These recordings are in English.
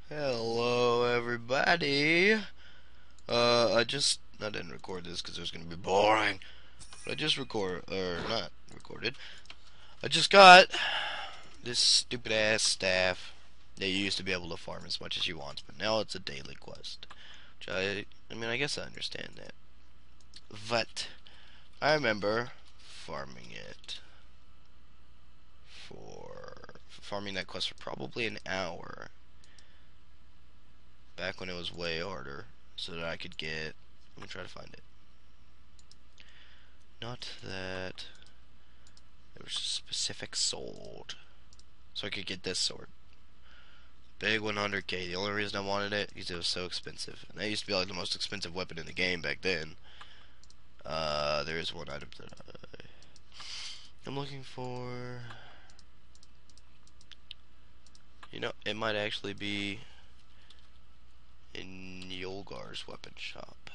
Hello, everybody. I didn't record this because it was gonna be boring. But I just not recorded. I just got this stupid ass staff that you used to be able to farm as much as you want, but now it's a daily quest. Which I mean, I guess I understand that. But I remember farming it for farming that quest for probably an hour. Back when it was way harder, so that I could get. Let me try to find it. Not that. There was a specific sword, so I could get this sword. Big 100k. The only reason I wanted it is it was so expensive, and that used to be like the most expensive weapon in the game back then. There is one item that I'm looking for. You know, it might actually be in Yolgar's weapon shop.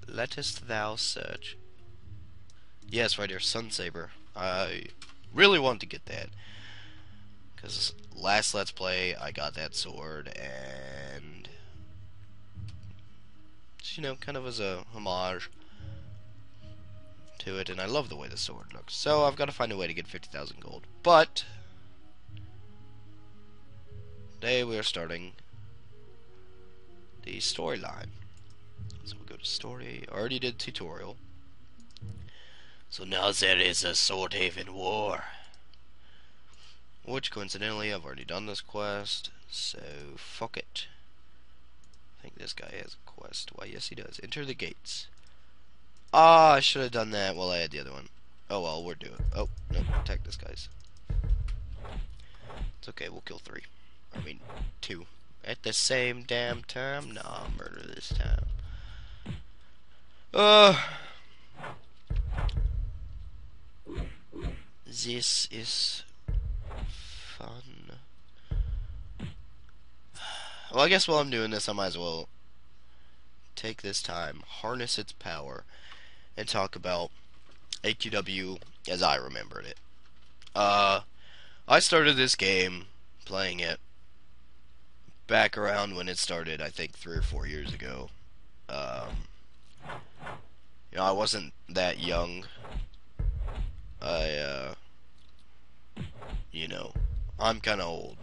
Lettest thou search? Yes, right here, Sun Saber. I really want to get that, because last Let's Play I got that sword, and you know, kind of as a homage to it, and I love the way the sword looks. So I've got to find a way to get 50,000 gold. But today we are starting the storyline. So we'll go to story. I already did tutorial. So now there is a SWORDHAVEN war. Which coincidentally I've already done this quest. So fuck it. I think this guy has a quest. Why yes he does. Enter the gates. Ah, I should have done that while I had the other one. Oh well, we're doing. Oh, no, attack this guy's. It's okay, we'll kill 3. I mean, 2. At the same damn time? Nah, murder this time. This is fun. Well, I guess while I'm doing this, I might as well take this time, harness its power, and talk about AQW as I remembered it. I started this game, playing it, back around when it started, I think 3 or 4 years ago. You know, I wasn't that young. You know, I'm kind of old.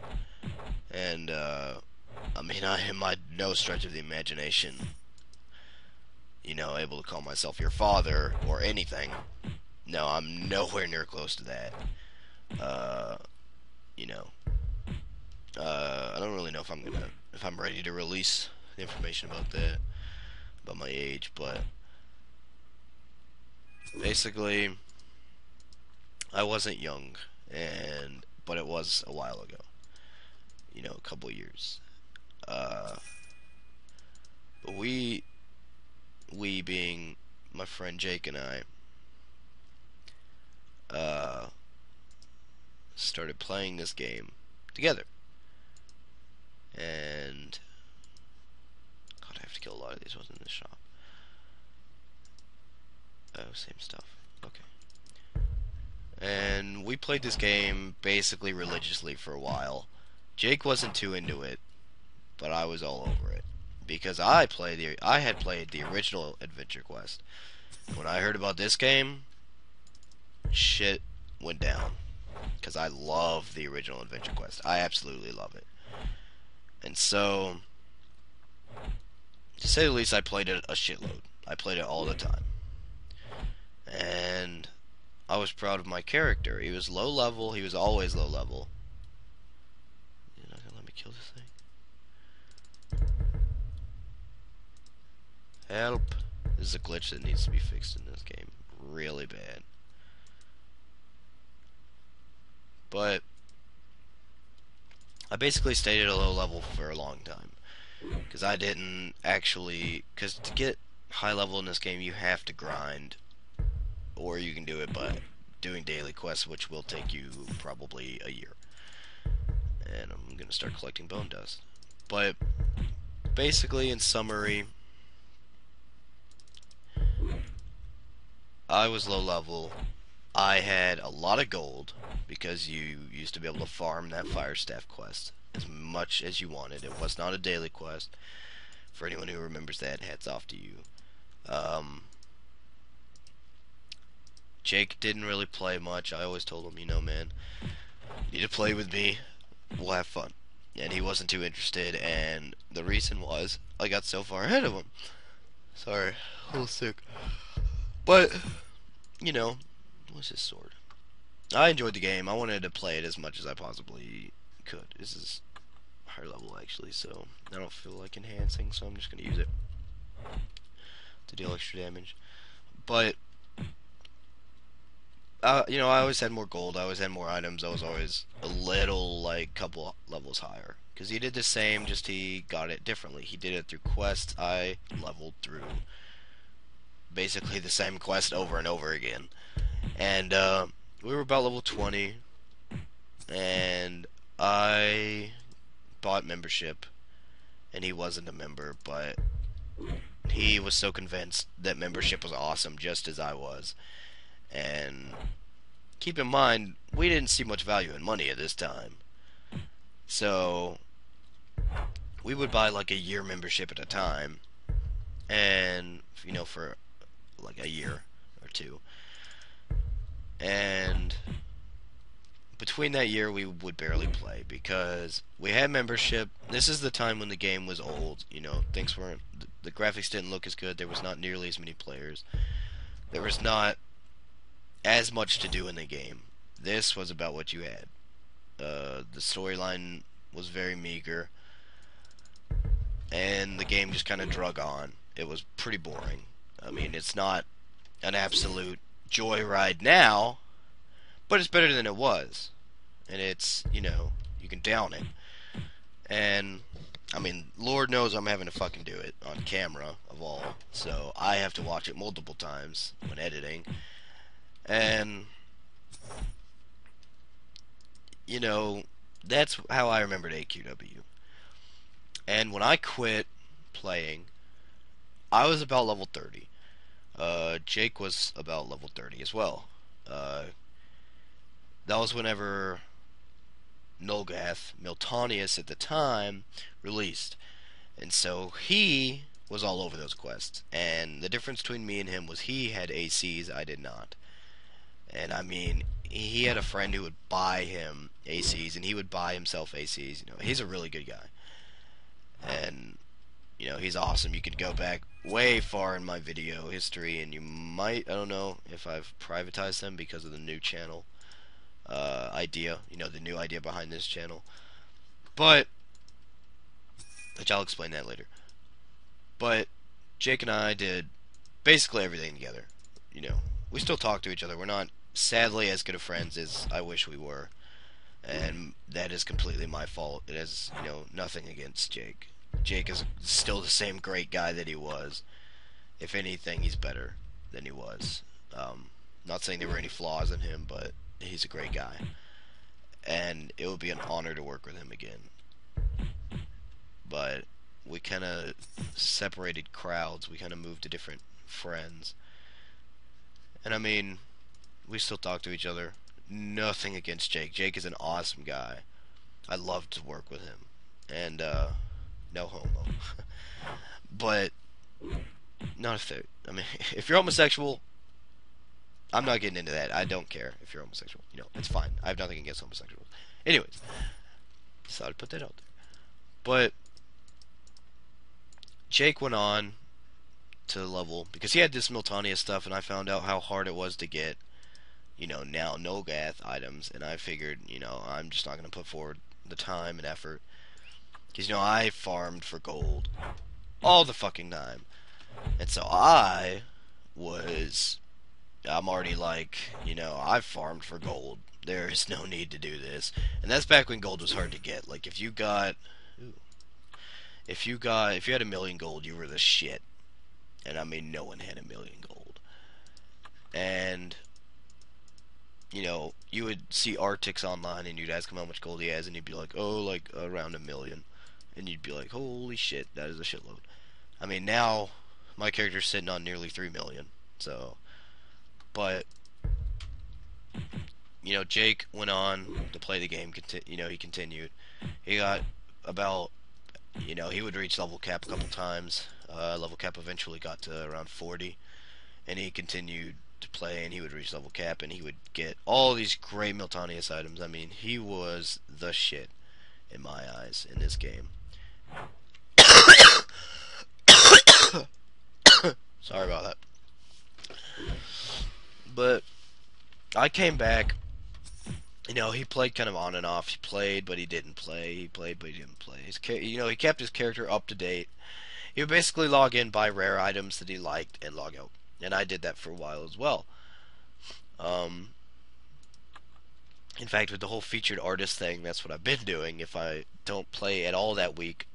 And, I mean, I am by no stretch of the imagination, you know, able to call myself your father or anything. No, I'm nowhere near close to that. You know, I don't really know if I'm ready to release the information about that, about my age, but basically, I wasn't young, but it was a while ago. You know, a couple years. But we being my friend Jake and I, started playing this game together. And God, I have to kill a lot of these ones in this shop. Oh, same stuff. Okay. And we played this game basically religiously for a while. Jake wasn't too into it, but I was all over it because I had played the original AdventureQuest. When I heard about this game, shit went down because I love the original AdventureQuest. I absolutely love it. And so, to say the least, I played it a shitload. I played it all the time. And I was proud of my character. He was low level. He was always low level. You're not gonna let me kill this thing? Help. This is a glitch that needs to be fixed in this game. Really bad. But I basically stayed at a low level for a long time. Because I didn't actually... Because to get high level in this game, you have to grind. Or you can do it by doing daily quests, which will take you probably a year. And I'm going to start collecting bone dust. But basically, in summary, I was low level. I had a lot of gold because you used to be able to farm that fire staff quest as much as you wanted. It was not a daily quest. For anyone who remembers that, hats off to you. Um, Jake didn't really play much. I always told him, you know, man, you need to play with me. We'll have fun. And he wasn't too interested, and the reason was I got so far ahead of him. Sorry, a little sick. But, you know, what's his sword? I enjoyed the game. I wanted to play it as much as I possibly could. This is higher level, actually, so I don't feel like enhancing, so I'm just going to use it to deal extra damage. But, you know, I always had more gold. I always had more items. I was always a little, like, couple levels higher. Because he did the same, just he got it differently. He did it through quests. I leveled through basically the same quest over and over again. And, we were about level 20, and I bought membership, and he wasn't a member, but he was so convinced that membership was awesome, just as I was. And keep in mind, we didn't see much value in money at this time. So we would buy like a year membership at a time, and you know, for like a year or two. And between that year, we would barely play because we had membership. This is the time when the game was old. You know, things weren't. The graphics didn't look as good. There was not nearly as many players. There was not as much to do in the game. This was about what you had. The storyline was very meager, and the game just kind of drug on. It was pretty boring. I mean, it's not an absolute joyride now, but it's better than it was. And it's, you know, you can down it. And, I mean, Lord knows I'm having to fucking do it on camera, of all. So I have to watch it multiple times when editing. And, you know, that's how I remembered AQW. And when I quit playing, I was about level 30. Jake was about level 30 as well. That was whenever Nolgath, Miltonius at the time, released. And so he was all over those quests. And the difference between me and him was he had ACs, I did not. And I mean, he had a friend who would buy him ACs, and he would buy himself ACs. You know, he's a really good guy. And, you know, he's awesome. You could go back way far in my video history, and you might, I don't know if I've privatized them because of the new channel idea, you know, the new idea behind this channel. But, which I'll explain that later. But, Jake and I did basically everything together. You know, we still talk to each other. We're not, sadly, as good of friends as I wish we were. And that is completely my fault. It has, you know, nothing against Jake. Jake is still the same great guy that he was. If anything, he's better than he was. Not saying there were any flaws in him, but he's a great guy. And it would be an honor to work with him again. But we kind of separated crowds. We kind of moved to different friends. And I mean, we still talk to each other. Nothing against Jake. Jake is an awesome guy. I love to work with him. And, no homo. But, not if they're, I mean, if you're homosexual, I'm not getting into that. I don't care if you're homosexual. You know, it's fine. I have nothing against homosexuals. Anyways, just thought I'd put that out there. But, Jake went on to level, because he had this Miltania stuff, and I found out how hard it was to get, you know, now Nolgath items, and I figured, you know, I'm just not going to put forward the time and effort. Because, you know, I farmed for gold all the fucking time. And so I'm already like, you know, I've farmed for gold. There is no need to do this. And that's back when gold was hard to get. Like, if you had a million gold, you were the shit. And I mean, no one had a million gold. And, you know, you would see Arctics online, and you'd ask him how much gold he has, and he'd be like, oh, like, around 1 million. And you'd be like, holy shit, that is a shitload. I mean, now, my character's sitting on nearly 3 million, so, but, Jake went on to play the game. He continued. He got about, he would reach level cap a couple times. Level cap eventually got to around 40, and he continued to play, and he would reach level cap, and he would get all these great Miltonius items. I mean, he was the shit in my eyes in this game. Sorry about that. But I came back. He played kind of on and off. He played, but he didn't play. He played, but he didn't play. He kept his character up to date. He would basically log in, buy rare items that he liked, and log out. And I did that for a while as well. In fact, with the whole featured artist thing, that's what I've been doing. If I don't play at all that week,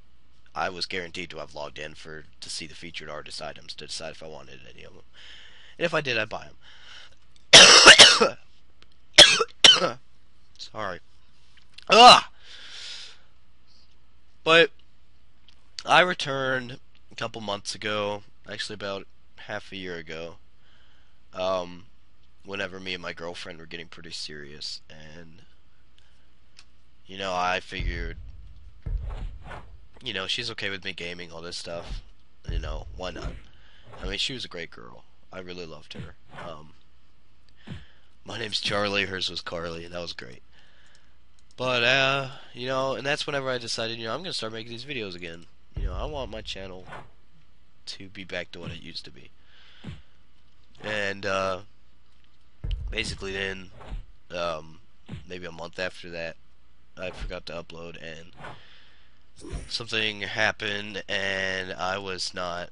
I was guaranteed to have logged in to see the featured artist items to decide if I wanted any of them. And if I did, I'd buy them. Sorry. Ugh! But I returned a couple months ago, actually about half a year ago, whenever me and my girlfriend were getting pretty serious, and I figured, she's okay with me gaming, all this stuff, why not? I mean, she was a great girl. I really loved her. My name's Charlie, hers was Carly, and that was great. But, and that's whenever I decided, I'm gonna start making these videos again. I want my channel to be back to what it used to be. And, basically then, maybe a month after that, I forgot to upload, and something happened, and I was not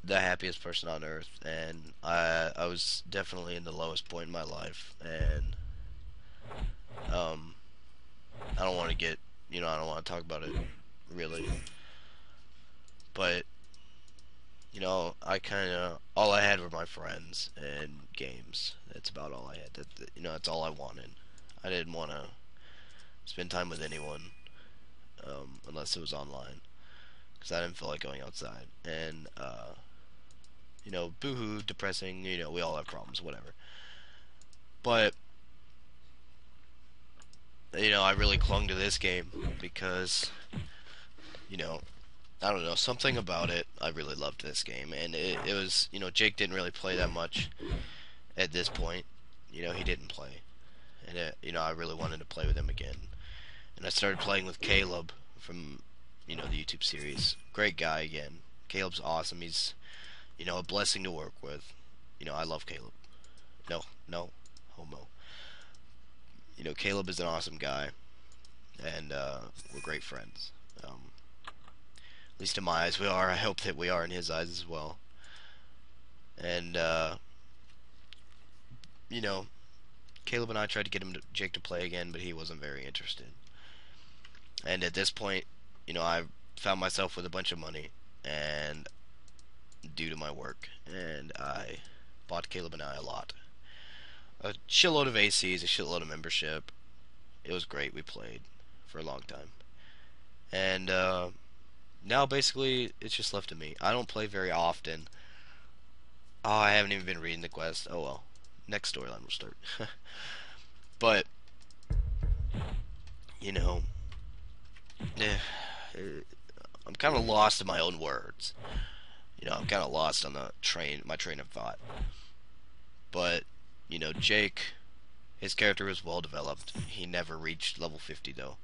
the happiest person on earth, and I was definitely in the lowest point in my life, and, I don't want to get, I don't want to talk about it, really, but, all I had were my friends and games. That's about all I had. That's all I wanted. I didn't want to spend time with anyone, unless it was online, because I didn't feel like going outside, and, boohoo, depressing, we all have problems, whatever, but, I really clung to this game, because, I don't know, something about it, I really loved this game, and it was, Jake didn't really play that much at this point, he didn't play, and, I really wanted to play with him again, and I started playing with Caleb from, the YouTube series. Great guy again. Caleb's awesome. He's, a blessing to work with. I love Caleb. No, homo. Caleb is an awesome guy, and we're great friends. At least in my eyes we are. I hope that we are in his eyes as well. And, Caleb and I tried to get Jake to play again, but he wasn't very interested. And at this point, I found myself with a bunch of money, and due to my work, and I bought Caleb and I a lot. A shitload of ACs, a shitload of membership. It was great. We played for a long time. And now basically it's just left to me. I don't play very often. Oh, I haven't even been reading the quest. Oh well. Next storyline will start. But, I'm kind of lost in my own words. I'm kind of lost on my train of thought. But, Jake, his character was well developed. He never reached level 50 though.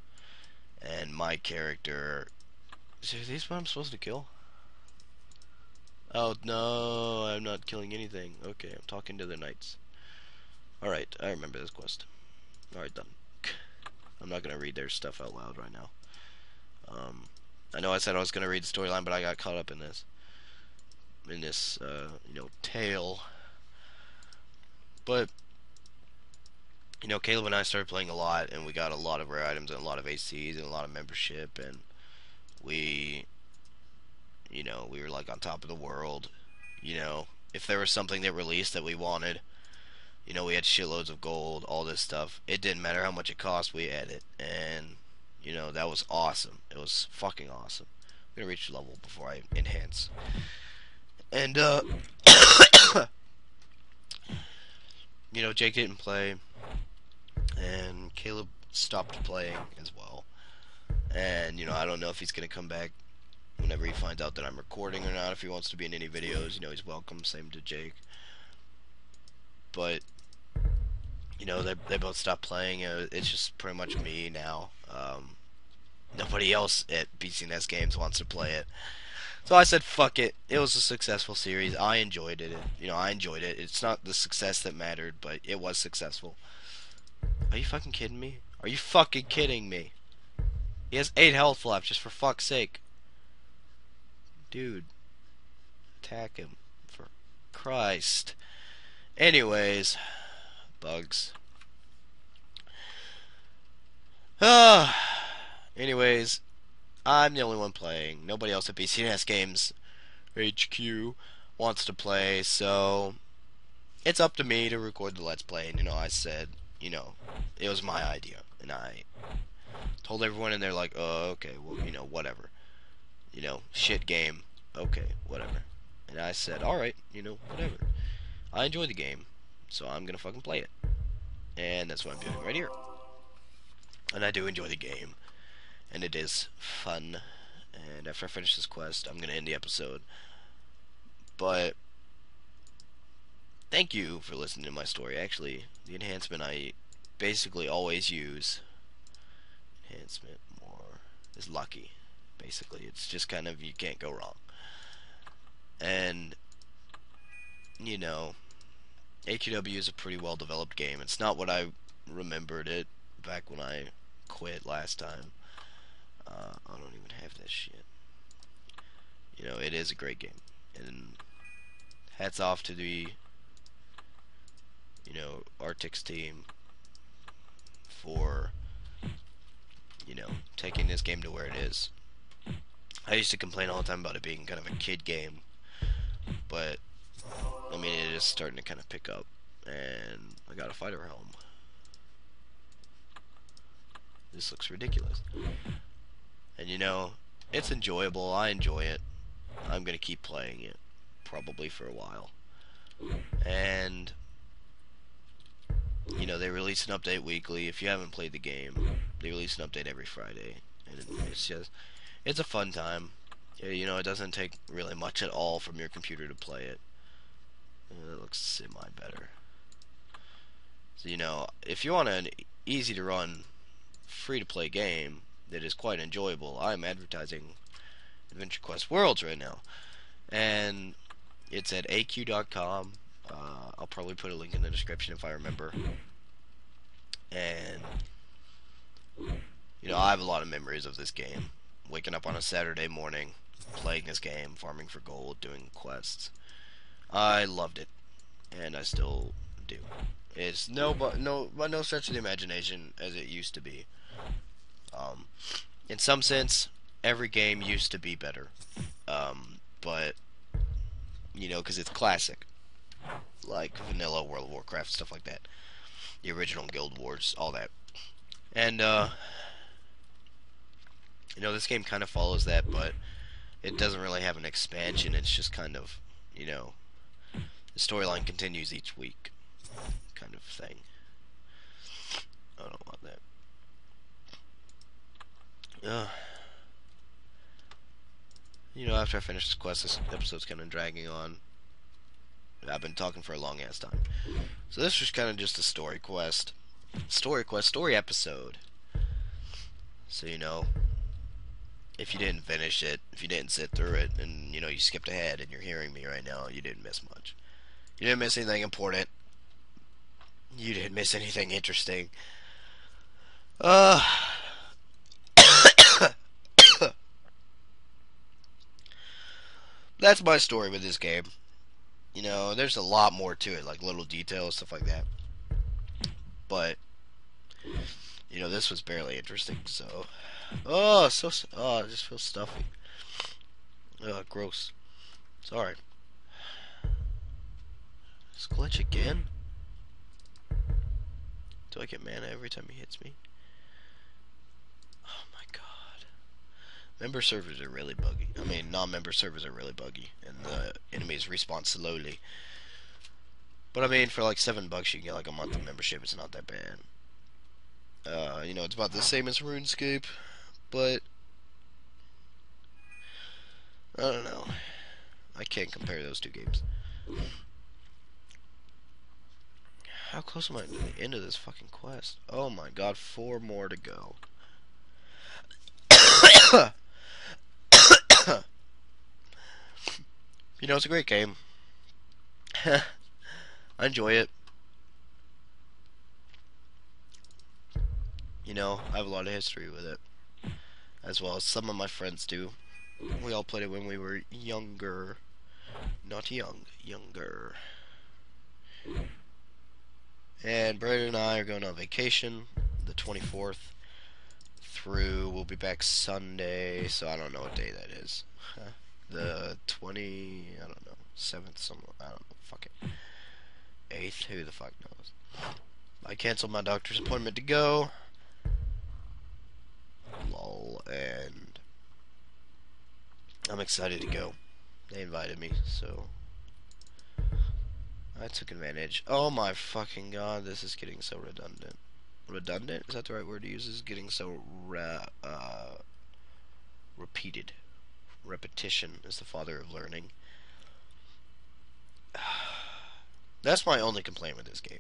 And my character, are these what I'm supposed to kill? Oh no, I'm not killing anything. Okay, I'm talking to the knights. Alright, I remember this quest. Alright, done. I'm not gonna read their stuff out loud right now. I know I said I was gonna read the storyline, but I got caught up in this. Tale. But, Caleb and I started playing a lot, and we got a lot of rare items and a lot of ACs and a lot of membership, and we were like on top of the world. If there was something that released that we wanted, we had shitloads of gold, all this stuff. It didn't matter how much it cost, we had it, and that was awesome. It was fucking awesome. I'm gonna reach the level before I enhance. And Jake didn't play, Caleb stopped playing as well. And, you know, I don't know if he's going to come back whenever he finds out that I'm recording or not. If he wants to be in any videos, you know, he's welcome. Same to Jake. But, you know, they both stopped playing. It's just pretty much me now. Nobody else at BCNS Games wants to play it. So I said, fuck it. It was a successful series. I enjoyed it. You know, I enjoyed it. It's not the success that mattered, but it was successful. Are you fucking kidding me? Are you fucking kidding me? He has 8 health left, just for fuck's sake. Dude. Attack him. For Christ. Anyways. Bugs. Anyways. I'm the only one playing. Nobody else at BCNS Games HQ wants to play, so it's up to me to record the Let's Play. And, you know, I said, you know, it was my idea. And I told everyone, and they're like, oh, okay, well, you know, whatever. You know, shit game. Okay, whatever. And I said, alright, you know, whatever. I enjoy the game, so I'm gonna fucking play it. And that's what I'm doing right here. And I do enjoy the game. And it is fun. And after I finish this quest, I'm going to end the episode. But thank you for listening to my story. Actually, the enhancement I basically always use, enhancement more, is lucky. Basically, it's just kind of, you can't go wrong. And, you know, AQW is a pretty well developed game. It's not what I remembered it back when I quit last time. I don't even have that shit. You know, it is a great game. And hats off to the, you know, Arctic's team for, you know, taking this game to where it is. I used to complain all the time about it being kind of a kid game. But, I mean, it is starting to kind of pick up. And I got a fighter helm. This looks ridiculous. And you know, it's enjoyable. I enjoy it. I'm gonna keep playing it, probably for a while. And you know, they release an update weekly. If you haven't played the game, they release an update every Friday, and it's just, it's a fun time. You know, it doesn't take really much at all from your computer to play it. It looks semi better. So you know, if you want an easy to run, free to play game that is quite enjoyable, I'm advertising AdventureQuest Worlds right now, and it's at aq.com. I'll probably put a link in the description if I remember. And you know, I have a lot of memories of this game. Waking up on a Saturday morning, playing this game, farming for gold, doing quests. I loved it, and I still do. It's by no stretch of the imagination as it used to be. In some sense, every game used to be better, but you know, because it's classic, like vanilla World of Warcraft, stuff like that, the original Guild Wars, all that. And you know, this game kind of follows that, but it doesn't really have an expansion. It's just kind of, you know, the storyline continues each week, kind of thing. I don't want that. You know, after I finish this quest, this episode's kind of dragging on. I've been talking for a long ass time. So this was kind of just a story episode. So, you know, if you didn't finish it, if you didn't sit through it, and, you know, you skipped ahead and you're hearing me right now, you didn't miss much. You didn't miss anything important. You didn't miss anything interesting. That's my story with this game. You know, there's a lot more to it, like little details, stuff like that. But, you know, this was barely interesting, so... Oh, it just feels stuffy. Gross. Sorry. This glitch again? Do I get mana every time he hits me? Oh my god. Member servers are really buggy. I mean, non-member servers are really buggy, and the enemies respawn slowly. But I mean, for like $7 you can get like a month of membership. It's not that bad. You know, it's about the same as RuneScape, but I don't know. I can't compare those two games. How close am I to the end of this fucking quest? Oh my god, 4 more to go. You know, it's a great game. I enjoy it. You know, I have a lot of history with it, as well as some of my friends do. We all played it when we were younger. Not young, younger. And Brandon and I are going on vacation the 24th through, we'll be back Sunday, so I don't know what day that is. The 20, I don't know, 7th, somewhere, I don't know, fuck it. 8th, who the fuck knows. I canceled my doctor's appointment to go. Lol, and I'm excited to go. They invited me, so I took advantage. Oh my fucking god, this is getting so redundant. Redundant? Is that the right word to use? This is getting so repeated. Repetition is the father of learning. That's my only complaint with this game.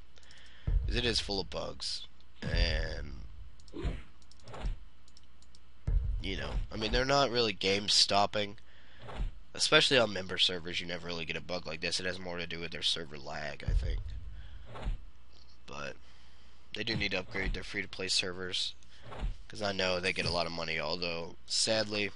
Is it is full of bugs. And you know, I mean, they're not really game stopping. Especially on member servers, you never really get a bug like this. It has more to do with their server lag, I think. But they do need to upgrade their free-to-play servers, because I know they get a lot of money, although, sadly,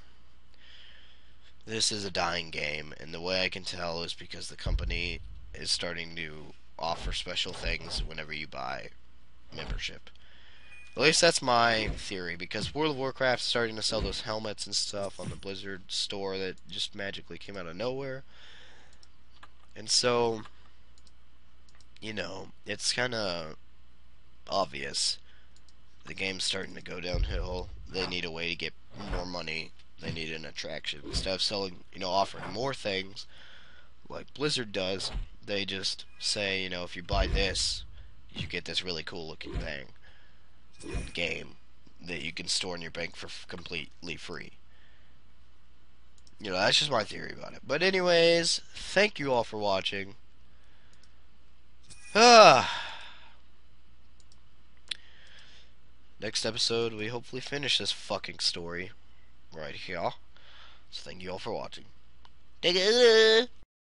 this is a dying game, and the way I can tell is because the company is starting to offer special things whenever you buy membership. At least that's my theory, because World of Warcraft's starting to sell those helmets and stuff on the Blizzard store that just magically came out of nowhere. And so, you know, it's kind of obvious. The game's starting to go downhill. They need a way to get more money. They need an attraction. Instead of selling, you know, offering more things like Blizzard does, they just say, you know, if you buy this, you get this really cool looking thing. Game that you can store in your bank for completely free. You know, that's just my theory about it. But anyways, thank you all for watching. Next episode, we hopefully finish this fucking story right here. So thank you all for watching.